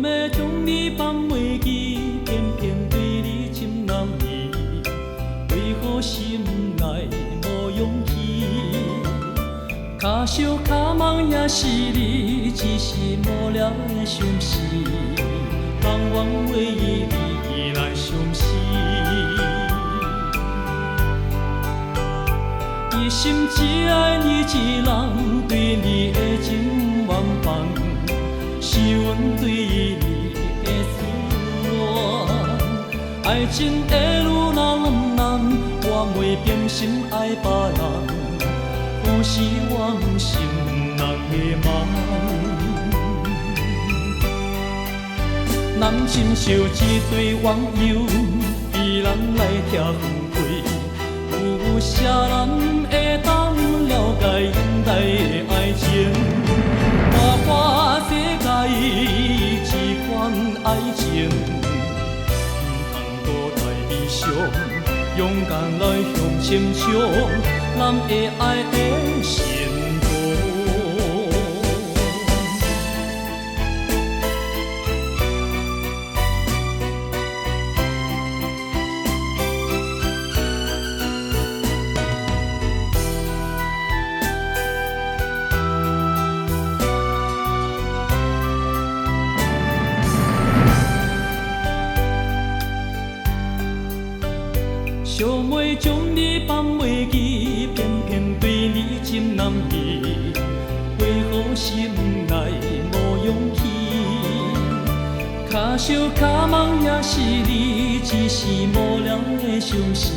要将你放袂记，偏偏对你深难移，为何心内无勇气？脚烧脚梦也是你，只是无聊的相思，茫茫回忆你来相思。一心只爱你一人，对你的情万放，是阮对你的思念。爱情会愈难愈难，我袂变心爱别人。可是我不是人的梦，男亲像一对网友，被人来拆分开，有啥人会当了解因代的爱情？花花世界这款爱情，不通搁再悲伤，勇敢来向前冲。咱的爱的成功，想要将你放袂记，偏偏对你情难移，为何心内无勇气？脚烧脚梦也是你，只是无聊的相思，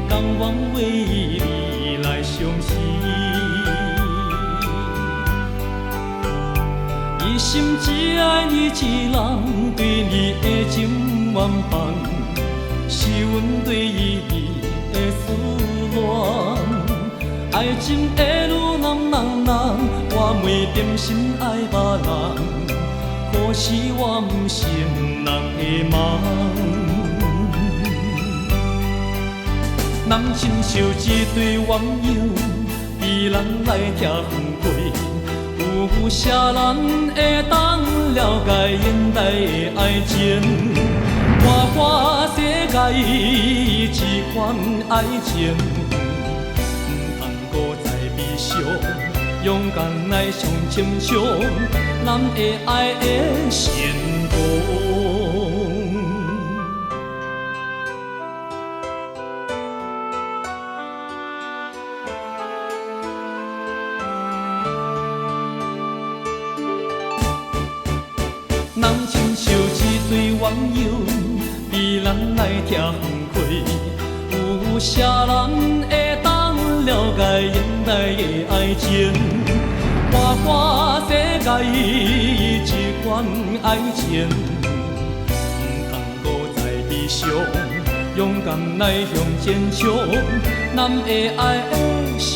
甘愿为你来相思。一心只爱你一人，对你的情万放。是阮对伊的思念，爱情会愈难难难，我袂变心爱别人，可是我不是人的梦。男亲像一对网友，被人来拆分开，有啥人会当了解现代的爱情？花花世界这款爱情，不通搁再悲伤，勇敢来向前冲，咱的爱的成功。人亲像一对网友，被人来拆分开，有啥人会当了解现代的爱情？花花世界这款爱情，不通搁再悲伤，勇敢来向前冲，咱的爱的成